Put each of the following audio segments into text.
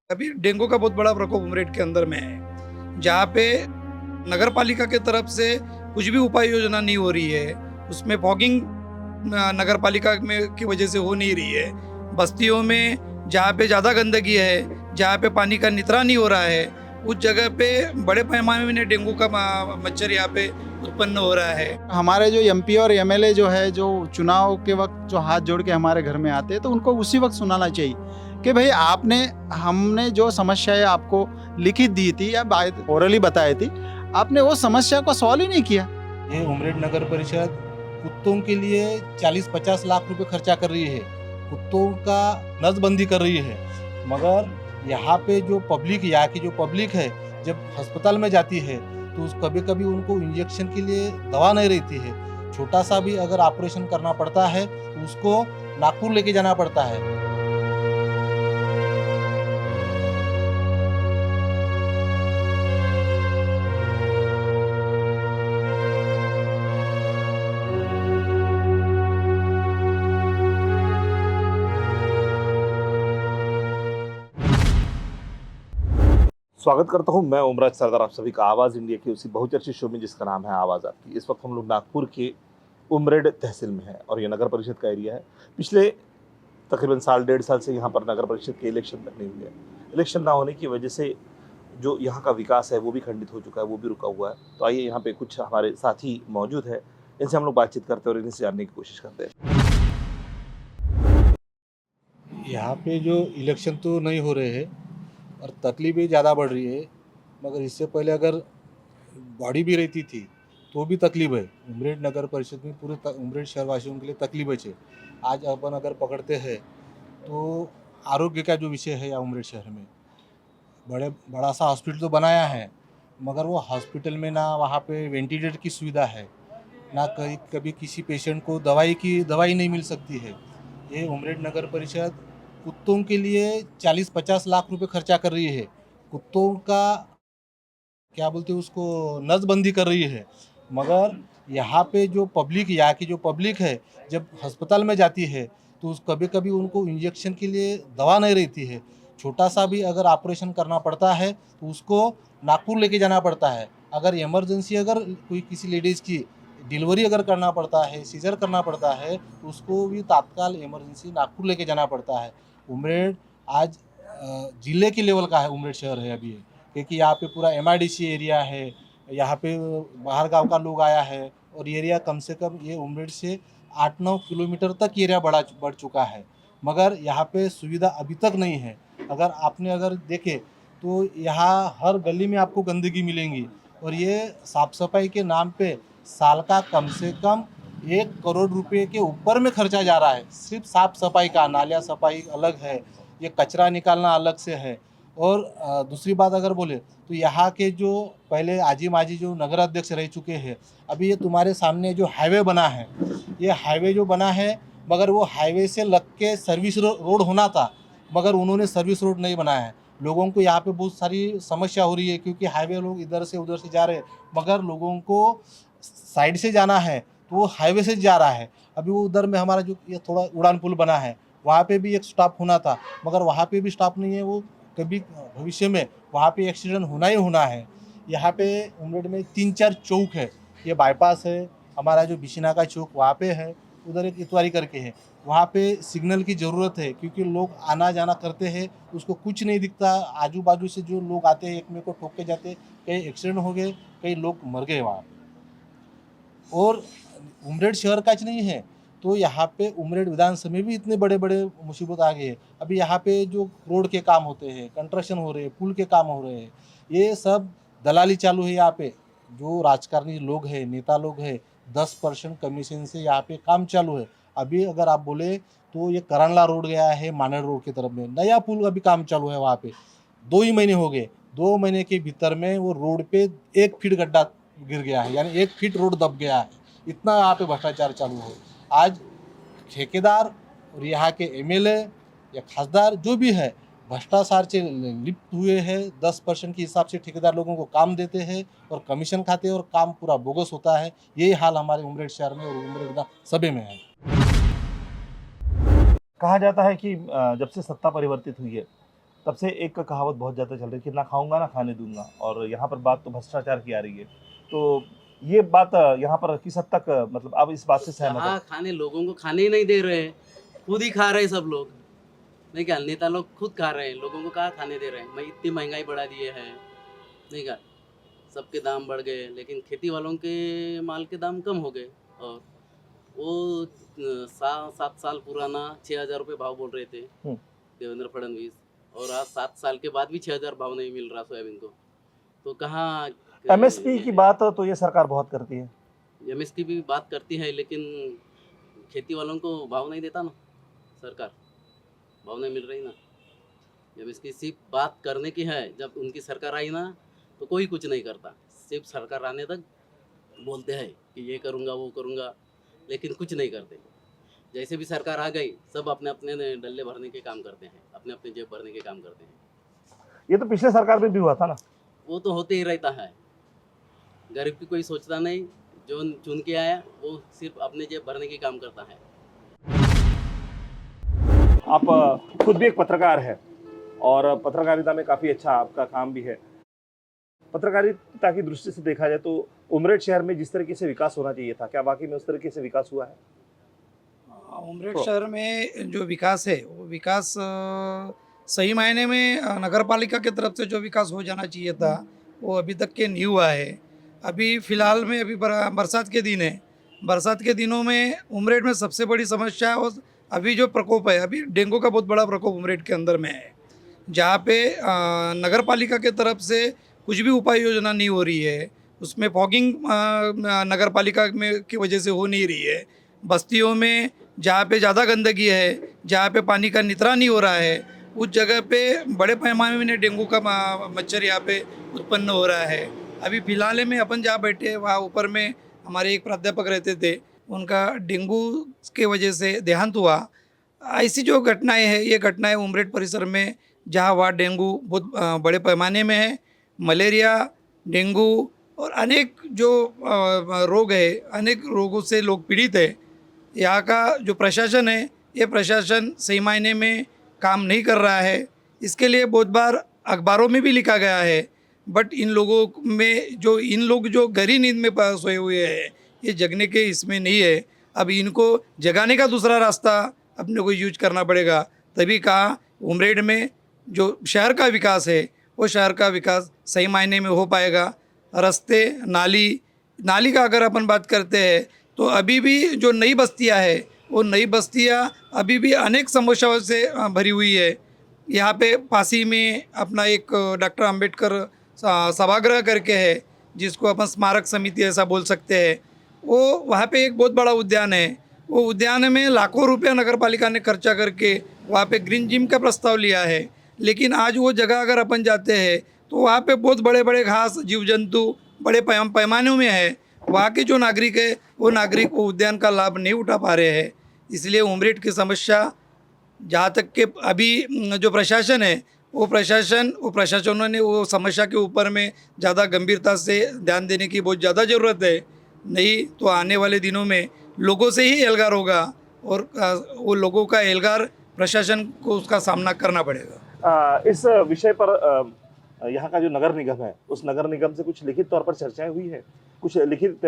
अभी डेंगू का बहुत बड़ा प्रकोप उमरेड के अंदर में है, जहाँ पे नगर पालिका के तरफ से कुछ भी उपाय योजना नहीं हो रही है। उसमें फॉगिंग नगर पालिका में की वजह से हो नहीं रही है। बस्तियों में जहाँ पे ज़्यादा गंदगी है, जहाँ पे पानी का नितरा नहीं हो रहा है, उस जगह पे बड़े पैमाने में डेंगू का मच्छर यहाँ पे उत्पन्न हो रहा है। हमारे जो एमपी और एमएलए जो है, जो चुनाव के वक्त जो हाथ जोड़ के हमारे घर में आते हैं, तो उनको उसी वक्त सुनाना चाहिए कि भाई हमने जो समस्याएं आपको लिखित दी थी या ओरली बताई थी, आपने वो समस्या को सॉल्व ही नहीं किया। ये उमरेड नगर परिषद कुत्तों के लिए 40-50 लाख रुपए खर्चा कर रही है, कुत्तों का नसबंदी कर रही है। मगर यहाँ पे जो पब्लिक, यहाँ की जो पब्लिक है, जब अस्पताल में जाती है तो कभी कभी उनको इंजेक्शन के लिए दवा नहीं रहती है। छोटा सा भी अगर ऑपरेशन करना पड़ता है तो उसको नागपुर लेके जाना पड़ता है। स्वागत करता हूं मैं उमराज सरदार, आप सभी का आवाज़ इंडिया की उसी बहुचर्चित शो में जिसका नाम है आवाज़ आपकी। इस वक्त हम लोग नागपुर के उमरेड तहसील में हैं और ये नगर परिषद का एरिया है। पिछले तकरीबन साल डेढ़ साल से यहाँ पर नगर परिषद के इलेक्शन तक नहीं हुए हैं। इलेक्शन ना होने की वजह से जो यहाँ का विकास है वो भी खंडित हो चुका है, वो भी रुका हुआ है। तो आइए यहाँ पे कुछ हमारे साथी मौजूद है, इनसे हम लोग बातचीत करते हैं और इनसे जानने की कोशिश करते हैं। यहाँ पे जो इलेक्शन तो नहीं हो रहे हैं और तकलीफें ज़्यादा बढ़ रही है, मगर इससे पहले अगर बॉडी भी रहती थी तो भी तकलीफ है। उमरेड नगर परिषद में पूरे उमरेड शहरवासियों के लिए तकलीफ है। आज अपन अगर पकड़ते हैं तो आरोग्य का जो विषय है या उमरेड शहर में बड़ा सा हॉस्पिटल तो बनाया है, मगर वो हॉस्पिटल में ना वहाँ पे वेंटिलेटर की सुविधा है, ना कभी किसी पेशेंट को दवाई नहीं मिल सकती है। ये उमरेड नगर परिषद कुत्तों के लिए 40-50 लाख रुपए खर्चा कर रही है, कुत्तों का क्या बोलते हैं उसको नसबंदी कर रही है। मगर यहाँ पे जो पब्लिक, यहाँ की जो पब्लिक है, जब अस्पताल में जाती है तो कभी कभी उनको इंजेक्शन के लिए दवा नहीं रहती है। छोटा सा भी अगर ऑपरेशन करना पड़ता है तो उसको नागपुर लेके जाना पड़ता है। अगर इमरजेंसी, अगर कोई किसी लेडीज़ की डिलीवरी अगर करना पड़ता है, सीजर करना पड़ता है, तो उसको भी तात्काल इमरजेंसी नागपुर लेके जाना पड़ता है। उमरेड आज जिले के लेवल का है, उमरेड शहर है अभी, क्योंकि यहाँ पे पूरा एमआईडीसी एरिया है, यहाँ पे बाहर गांव का लोग आया है और एरिया कम से कम ये उमरेड से 8-9 किलोमीटर तक एरिया बढ़ चुका है। मगर यहाँ पे सुविधा अभी तक नहीं है। अगर देखे तो यहाँ हर गली में आपको गंदगी मिलेंगी और ये साफ सफाई के नाम पे साल का कम से कम 1 करोड़ रुपए के ऊपर में खर्चा जा रहा है। सिर्फ साफ सफाई का, नालिया सफाई अलग है, ये कचरा निकालना अलग से है। और दूसरी बात अगर बोले तो यहाँ के जो पहले आजी माजी जो नगर अध्यक्ष रह चुके हैं, अभी ये तुम्हारे सामने जो हाईवे बना है, ये हाईवे जो बना है, मगर वो हाईवे से लग के सर्विस रोड होना था, मगर उन्होंने सर्विस रोड नहीं बनाया है। लोगों को यहाँ पे बहुत सारी समस्या हो रही है, क्योंकि हाईवे लोग इधर से उधर से जा रहे हैं, मगर लोगों को साइड से जाना है तो वो हाईवे से जा रहा है। अभी वो उधर में हमारा जो ये थोड़ा उड़ान पुल बना है, वहाँ पे भी एक स्टॉप होना था, मगर वहाँ पे भी स्टॉप नहीं है। वो कभी भविष्य में वहाँ पे एक्सीडेंट होना ही होना है। यहाँ पे उमरेड में 3-4 चौक है, ये बाईपास है, हमारा जो बिशिना का चौक वहाँ पे है, उधर एक इतवारी करके है, वहाँ पे सिग्नल की ज़रूरत है, क्योंकि लोग आना जाना करते हैं, उसको कुछ नहीं दिखता। आजू बाजू से जो लोग आते हैं एक में को ठोक के जाते, कई एक्सीडेंट हो गए, कई लोग मर गए वहाँ। और उमरेड शहर का नहीं है तो यहाँ पे उमरेड विधानसभा में भी इतने बड़े बड़े मुसीबत आ गए हैं। अभी यहाँ पे जो रोड के काम होते हैं, कंस्ट्रक्शन हो रहे हैं, पुल के काम हो रहे हैं, ये सब दलाली चालू है। यहाँ पे जो राजकारणी लोग हैं, नेता लोग हैं, 10% कमीशन से यहाँ पे काम चालू है। अभी अगर आप बोले तो ये करानला रोड गया है, मानेर रोड की तरफ में नया पुल अभी काम चालू है। वहाँ पे 2 ही महीने हो गए, 2 महीने के भीतर में वो रोड पे 1 फीट गड्ढा गिर गया है, यानी 1 फीट रोड दब गया है। इतना यहाँ पे भ्रष्टाचार चालू है। आज ठेकेदार और यहाँ के एमएलए या खासदार जो भी है, भ्रष्टाचार से लिप्त हुए हैं। 10% के हिसाब से ठेकेदार लोगों को काम देते हैं और कमीशन खाते हैं और काम पूरा बोगस होता है। यही हाल हमारे उमरेड शहर में और उमरेड विधानसभा में है। कहा जाता है कि जब से सत्ता परिवर्तित हुई है तब से एक कहावत बहुत ज़्यादा चल रही है कि ना खाऊंगा ना खाने दूंगा, और यहाँ पर बात तो भ्रष्टाचार की आ रही है। तो ये बात यहाँ पर किस हद तक मतलब आप इस बात से सहमत कहाँ हैं? खाने, लोगों को खाने ही नहीं दे रहे हैं, खुद ही खा रहे हैं सब लोग। नहीं क्या, नेता लोग खुद खा रहे हैं, लोगों को कहाँ खाने दे रहे हैं। मैं इतनी महंगाई बढ़ा दिए हैं, नहीं क्या, सबके दाम बढ़ गए, लेकिन खेती वालों के माल के दाम कम हो गए। और वो 7 साल पुराना 6,000 रुपये भाव बोल रहे थे हम्म। देवेंद्र फडणवीस, और आज 7 साल के बाद भी 6,000 भाव नहीं मिल रहा सोयाबीन को। तो कहाँ एमएसपी की बात तो ये सरकार बहुत करती है। एमएसपी भी बात करती है, लेकिन खेती वालों को भाव नहीं देता ना सरकार, भाव नहीं मिल रही ना। एमएसपी सिर्फ बात करने की है, जब उनकी सरकार आई ना तो कोई कुछ नहीं करता। सिर्फ सरकार आने तक बोलते हैं कि ये करूँगा वो करूँगा, लेकिन कुछ नहीं करते। जैसे भी सरकार आ गई, सब अपने अपने डल्ले भरने के काम करते हैं, अपने अपने जेब भरने के काम करते हैं। ये तो पिछले सरकार में भी हुआ था ना। वो तो होते ही रहता है, गरीब की कोई सोचता नहीं, जो चुन के आया वो सिर्फ अपने जेब भरने के काम करता है। आप खुद भी एक पत्रकार है और पत्रकारिता में काफ़ी अच्छा आपका काम भी है। पत्रकारिता की दृष्टि से देखा जाए तो उमरेड शहर में जिस तरीके से विकास होना चाहिए था, क्या वाकई में उस तरीके से विकास हुआ है? उमरेड शहर में जो विकास है वो विकास सही मायने में नगर पालिका की तरफ से जो विकास हो जाना चाहिए था वो अभी तक के नहीं हुआ है। अभी फ़िलहाल में अभी बरसात के दिन है, बरसात के दिनों में उमरेड में सबसे बड़ी समस्या है, और अभी जो प्रकोप है, अभी डेंगू का बहुत बड़ा प्रकोप उमरेड के अंदर में है, जहाँ पे नगर पालिका के तरफ से कुछ भी उपाय योजना नहीं हो रही है। उसमें फॉगिंग नगर पालिका में की वजह से हो नहीं रही है। बस्तियों में जहाँ पे ज़्यादा गंदगी है, जहाँ पे पानी का नितरान नहीं हो रहा है, उस जगह पे बड़े पैमाने में डेंगू का मच्छर यहाँ पे उत्पन्न हो रहा है। अभी फ़िलहाल में अपन जहाँ बैठे वहाँ ऊपर में हमारे एक प्राध्यापक रहते थे, उनका डेंगू के वजह से देहांत हुआ। ऐसी जो घटनाएं हैं, ये घटनाएं उमरेड परिसर में जहाँ वहाँ डेंगू बहुत बड़े पैमाने में है, मलेरिया, डेंगू और अनेक जो रोग है, अनेक रोगों से लोग पीड़ित है। यहाँ का जो प्रशासन है, ये प्रशासन सही मायने में काम नहीं कर रहा है। इसके लिए बहुत बार अखबारों में भी लिखा गया है, बट इन लोगों में जो गहरी नींद में सोए हुए हैं, ये जगने के इसमें नहीं है। अब इनको जगाने का दूसरा रास्ता अपने को यूज करना पड़ेगा, तभी कहा उमरेड में जो शहर का विकास है वो शहर का विकास सही मायने में हो पाएगा। रास्ते, नाली का अगर अपन बात करते हैं तो अभी भी जो नई बस्तियां है, वो नई बस्तियां अभी भी अनेक समस्याओं से भरी हुई है। यहाँ पे पासी में अपना एक डॉक्टर अंबेडकर सभागृह करके है, जिसको अपन स्मारक समिति ऐसा बोल सकते हैं। वो वहाँ पे एक बहुत बड़ा उद्यान है। वो उद्यान में लाखों रुपया नगर पालिका ने खर्चा करके वहाँ पे ग्रीन जिम का प्रस्ताव लिया है, लेकिन आज वो जगह अगर अपन जाते हैं तो वहाँ पे बहुत बड़े बड़े घास, जीव जंतु बड़े पैमानों में है। वहाँ के जो नागरिक है वो नागरिक वो उद्यान का लाभ नहीं उठा पा रहे हैं। इसलिए उमरेड की समस्या, जहाँ तक के अभी जो प्रशासन है वो प्रशासनों ने वो समस्या के ऊपर में ज़्यादा गंभीरता से ध्यान देने की बहुत ज़्यादा ज़रूरत है। नहीं तो आने वाले दिनों में लोगों से ही एल्गार होगा, और वो लोगों का एल्गार प्रशासन को उसका सामना करना पड़ेगा। इस विषय पर यहाँ का जो नगर निगम है, उस नगर निगम से कुछ लिखित तौर पर चर्चाएं हुई है, कुछ लिखित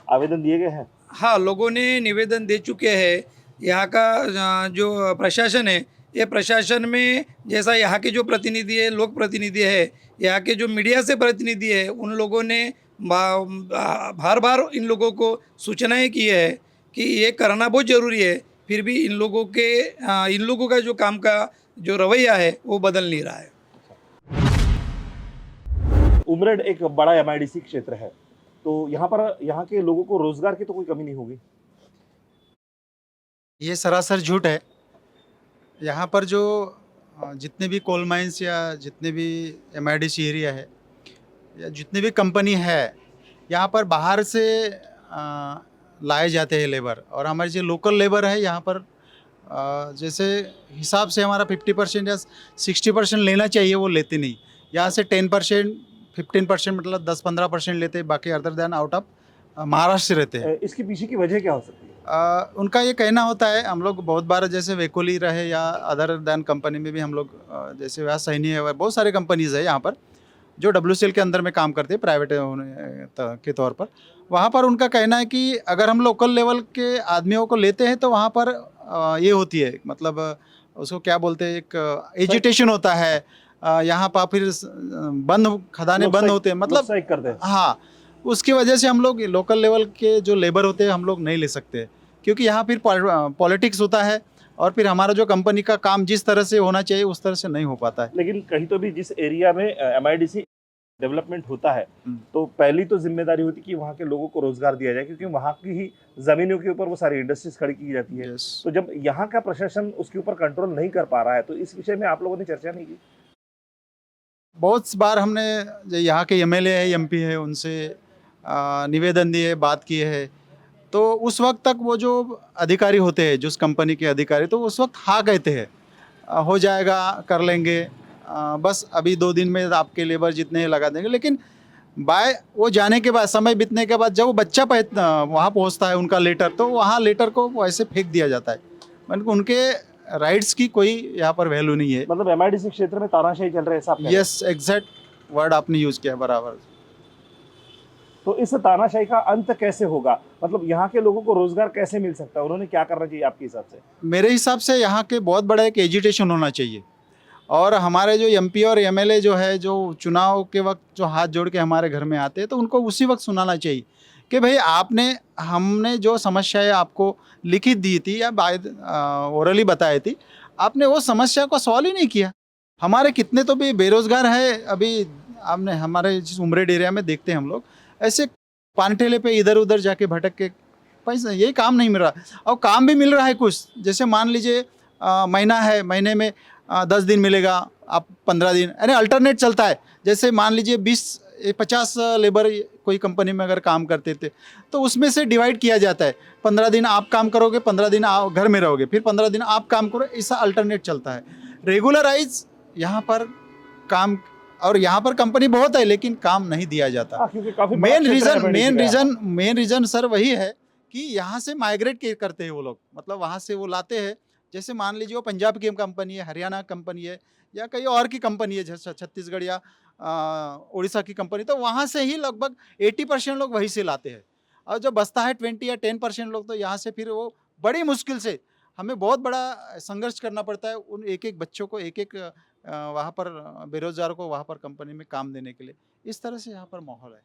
आवेदन दिए गए हैं? हाँ, लोगों ने निवेदन दे चुके हैं। यहाँ का जो प्रशासन है, ये प्रशासन में जैसा यहाँ के जो प्रतिनिधि है, लोक प्रतिनिधि है, यहाँ के जो मीडिया से प्रतिनिधि है, उन लोगों ने बार बार इन लोगों को सूचनाएं की है कि ये करना बहुत ज़रूरी है, फिर भी इन लोगों का जो काम का जो रवैया है वो बदल नहीं रहा है। उमरेड एक बड़ा एमआईडीसी क्षेत्र है, तो यहाँ के लोगों को रोजगार की तो कोई कमी नहीं होगी? ये सरासर झूठ है। यहाँ पर जो जितने भी कोल माइंस या जितने भी एमआईडीसी एरिया है या जितने भी कंपनी है, यहाँ पर बाहर से लाए जाते हैं लेबर, और हमारे जो लोकल लेबर है यहाँ पर जैसे हिसाब से हमारा 50% या 60% लेना चाहिए वो लेते नहीं। यहाँ से 10% 15% मतलब 10-15% लेते, बाकी other than out of Maharashtra से रहते हैं। इसके पीछे की वजह क्या हो सकती है? उनका ये कहना होता है, हम लोग बहुत बार जैसे वेकोली रहे या अदर दैन कंपनी में भी हम लोग जैसे वह सैनी है, बहुत सारे कंपनीज है यहाँ पर जो WCL के अंदर में काम करते हैं प्राइवेट के तौर पर। वहाँ पर उनका कहना है कि अगर हम लोकल लेवल के आदमियों को लेते हैं तो वहाँ पर ये होती है, मतलब उसको क्या बोलते हैं, एक एजिटेशन होता है। यहाँ पर फिर बंद खदाने लोग बंद स्ट्राइक- होते हैं, लोग मतलब स्ट्राइक करते हैं। हाँ, उसकी वजह से हम लोग लोकल लेवल के जो लेबर होते हैं हम लोग नहीं ले सकते, क्योंकि यहाँ फिर पॉलिटिक्स होता है और फिर हमारा जो कंपनी का काम जिस तरह से होना चाहिए उस तरह से नहीं हो पाता है। लेकिन कहीं तो भी जिस एरिया में MIDC डेवलपमेंट होता है तो पहली तो जिम्मेदारी होती है कि वहाँ के लोगों को रोजगार दिया जाए, क्योंकि वहाँ की ही जमीनों के ऊपर वो सारी इंडस्ट्रीज खड़ी की जाती है। Yes. तो जब यहाँ का प्रशासन उसके ऊपर कंट्रोल नहीं कर पा रहा है तो इस विषय में आप लोगों ने चर्चा नहीं की? बहुत बार हमने जो यहाँ के MLA है, MP है, उनसे निवेदन दिए, बात किए है, तो उस वक्त तक वो जो अधिकारी होते हैं, जिस कंपनी के अधिकारी, तो उस वक्त हाँ कहते हैं, हो जाएगा, कर लेंगे, बस अभी 2 दिन में आपके लेबर जितने लगा देंगे। लेकिन बाय वो जाने के बाद, समय बीतने के बाद जब वो बच्चा वहाँ पहुँचता है उनका लेटर, तो वहाँ लेटर को वैसे फेंक दिया जाता है। मतलब उनके राइट्स की कोई यहाँ पर वैल्यू नहीं है। मतलब MIDC क्षेत्र में तानाशाही चल रहा है, ऐसा आप कह रहे हैं? यस, एग्जैक्ट वर्ड आपने यूज किया, बराबर। तो इस तानाशाही का अंत कैसे होगा? मतलब यहाँ के लोगों को रोजगार कैसे मिल सकता है? उन्होंने क्या करना चाहिए आपके हिसाब से? मेरे हिसाब से यहाँ के बहुत बड़ा एक एजिटेशन होना चाहिए, और हमारे जो MP और MLA जो है, जो चुनाव के वक्त जो हाथ जोड़ के हमारे घर में आते हैं, तो उनको उसी वक्त सुनाना चाहिए कि भाई हमने जो समस्याएं आपको लिखित दी थी या ओरली बताई थी, आपने वो समस्या को सॉल्व ही नहीं किया। हमारे कितने तो भी बेरोजगार है, अभी आपने हमारे जिस उमरेड एरिया में देखते हैं हम लोग, ऐसे पान ठेले पे इधर उधर जाके भटक के पैसा, यही काम नहीं मिल रहा। और काम भी मिल रहा है कुछ, जैसे मान लीजिए महीना है, महीने में 10 दिन मिलेगा, आप 15 दिन, यानी अल्टरनेट चलता है। जैसे मान लीजिए 50 लेबर कोई कंपनी में अगर काम करते थे, तो उसमें से डिवाइड किया जाता है, 15 दिन आप काम करोगे, 15 दिन आप घर में रहोगे, फिर 15 दिन आप काम करो, ऐसा अल्टरनेट चलता है। रेगुलराइज यहाँ पर काम, और यहाँ पर कंपनी बहुत है लेकिन काम नहीं दिया जाता। क्योंकि काफी बड़ा मेन क्षेत्र है MIDC का। रीजन सर वही है कि यहाँ से माइग्रेट करते हैं वो लोग, मतलब वहाँ से वो लाते हैं। जैसे मान लीजिए वो पंजाब की कंपनी है, हरियाणा कंपनी है, या कहीं और की कंपनी है, जैसे छत्तीसगढ़ या उड़ीसा की कंपनी, तो वहाँ से ही लगभग 80% लोग वहीं से लाते हैं। और जो बचता है 20 या 10% लोग, तो यहाँ से फिर वो बड़ी मुश्किल से, हमें बहुत बड़ा संघर्ष करना पड़ता है उन एक बच्चों को, एक वहाँ पर बेरोजगार को वहाँ पर कंपनी में काम देने के लिए। इस तरह से यहाँ पर माहौल है।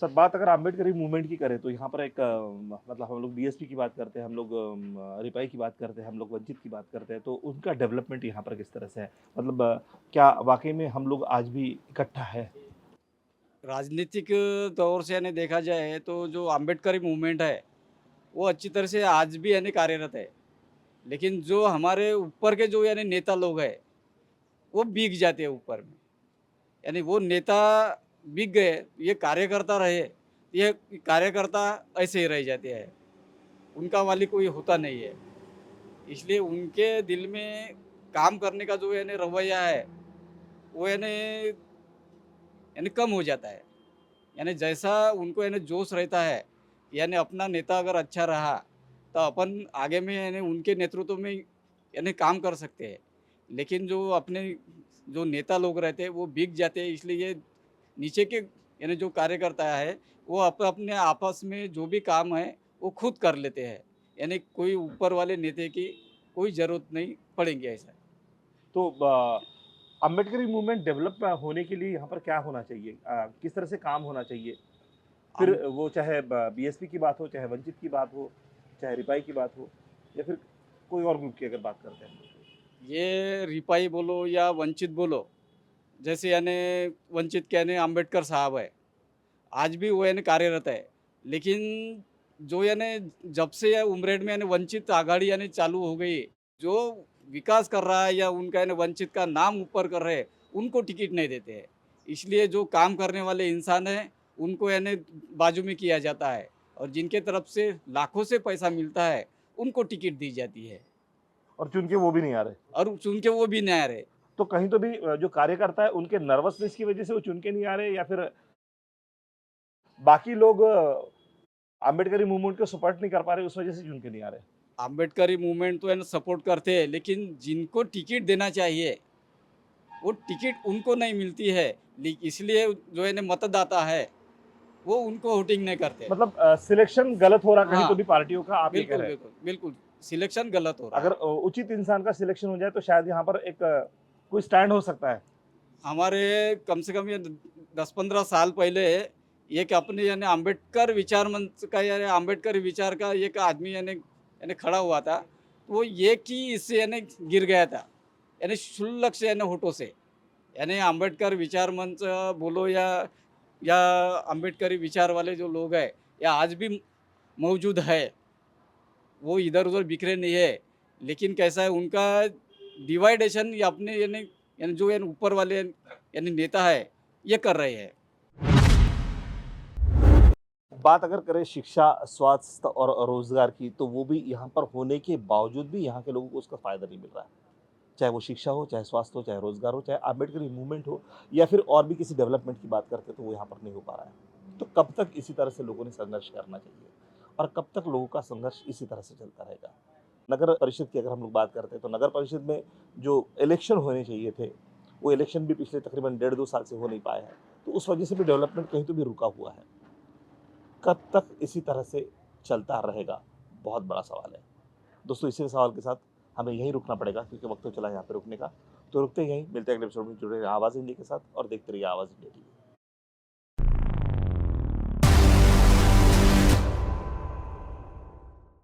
सर, बात अगर अम्बेडकरी मूवमेंट की करें तो यहाँ पर एक मतलब हम लोग BSP की बात करते हैं, हम लोग रिपाई की बात करते हैं, हम लोग वंचित की बात करते हैं, तो उनका डेवलपमेंट यहाँ पर किस तरह से है? मतलब क्या वाकई में हम लोग आज भी इकट्ठा है? राजनीतिक तौर से यानी देखा जाए तो जो अम्बेडकरी मूवमेंट है वो अच्छी तरह से आज भी यानी कार्यरत है, लेकिन जो हमारे ऊपर के जो यानी नेता लोग हैं वो बिक जाते हैं ऊपर में, यानी वो नेता बिक गए, ये कार्यकर्ता रहे, ये कार्यकर्ता ऐसे ही रह जाते हैं, उनका वाली कोई होता नहीं है। इसलिए उनके दिल में काम करने का जो यानी रवैया है वो यानी कम हो जाता है। यानी जैसा उनको यानी जोश रहता है, यानी अपना नेता अगर अच्छा रहा तो अपन आगे में यानी उनके नेतृत्व में यानी काम कर सकते हैं, लेकिन जो अपने जो नेता लोग रहते हैं वो बिक जाते हैं। इसलिए ये नीचे के यानी जो कार्यकर्ता है वो अपने आपस में जो भी काम है वो खुद कर लेते हैं, यानी कोई ऊपर वाले नेता की कोई ज़रूरत नहीं पड़ेगी ऐसा। तो अम्बेडकरी मूवमेंट डेवलप होने के लिए यहाँ पर क्या होना चाहिए? किस तरह से काम होना चाहिए? फिर वो चाहे BSP की बात हो, चाहे वंचित की बात हो, चाहे रिपाई की बात हो, या फिर कोई और ग्रुप की अगर बात करते हैं। ये रिपाई बोलो या वंचित बोलो, जैसे यानी वंचित के यानी अम्बेडकर साहब है, आज भी वो यानी कार्यरत है, लेकिन जो यानी जब से या उमरेड में यानी वंचित आघाड़ी यानी चालू हो गई, जो विकास कर रहा है या उनका यानी वंचित का नाम ऊपर कर रहे हैं, उनको टिकट नहीं देते हैं। इसलिए जो काम करने वाले इंसान हैं उनको यानी बाजू में किया जाता है, और जिनके तरफ से लाखों से पैसा मिलता है उनको टिकट दी जाती है, और चुन के वो भी नहीं आ रहे। और चुन के वो भी नहीं आ रहे। तो कहीं तो भी जो कार्यकर्ता है उनके नर्वसनेस की वजह से वो चुन के नहीं आ रहे, या फिर बाकी लोग आम्बेडकरी मूवमेंट को सपोर्ट नहीं कर पा रहे, उस वजह से चुन के नहीं आ रहे। आम्बेडकरी मूवमेंट तो है ना सपोर्ट करते हैं, लेकिन जिनको टिकट देना चाहिए वो टिकट उनको नहीं मिलती है। इसलिए जो है ना मतदाता है वो उनको वोटिंग नहीं करते। मतलब सिलेक्शन गलत हो रहा कहीं हाँ, तो भी पार्टियों का, आप ये कह बिल्कुल रहे हैं। बिल्कुल बिल्कुल सिलेक्शन गलत हो रहा अगर है। उचित इंसान का सिलेक्शन हो जाए तो शायद यहाँ पर एक कोई स्टैंड हो सकता है। हमारे कम से कम ये 10-15 साल पहले एक अपने यानी अम्बेडकर विचार मंच का यानी अम्बेडकर विचार का एक आदमी यानी यानी खड़ा हुआ था, वो एक ही इससे यानी गिर गया था, यानी क्षुल्लक से यानी होटो से। यानी अम्बेडकर विचार मंच बोलो या अम्बेडकरी विचार वाले जो लोग हैं या आज भी मौजूद है, वो इधर उधर बिखरे नहीं है। लेकिन कैसा है उनका डिवाइडेशन या अपने यानी यानी जो यानी ऊपर वाले यानी नेता है ये कर रहे हैं। बात अगर करें शिक्षा, स्वास्थ्य और रोजगार की, तो वो भी यहाँ पर होने के बावजूद भी यहाँ के लोगों को उसका फायदा नहीं मिल रहा है। चाहे वो शिक्षा हो, चाहे स्वास्थ्य हो, चाहे रोजगार हो, चाहे आम्बेडकरी मूवमेंट हो, या फिर और भी किसी डेवलपमेंट की बात करते तो वो यहाँ पर नहीं हो पा रहा है। तो कब तक इसी तरह से लोगों ने संघर्ष करना चाहिए और कब तक लोगों का संघर्ष इसी तरह से चलता रहेगा? नगर परिषद की अगर हम लोग बात करते हैं तो नगर परिषद में जो इलेक्शन होने चाहिए थे, वो इलेक्शन भी पिछले तकरीबन 1.5-2 साल से हो नहीं पाए हैं। तो उस वजह से भी डेवलपमेंट कहीं तो भी रुका हुआ है। कब तक इसी तरह से चलता रहेगा, बहुत बड़ा सवाल है। दोस्तों, इसी सवाल के साथ हमें यहीं रुकना पड़ेगा क्योंकि वक्त तो चला यहाँ पे रुकने का। तो रुकते यहीं, मिलते हैं अगले एपिसोड में। जुड़े रहिए आवाज़ इंडिया के साथ और देखते रहिए आवाज़ इंडिया टीवी।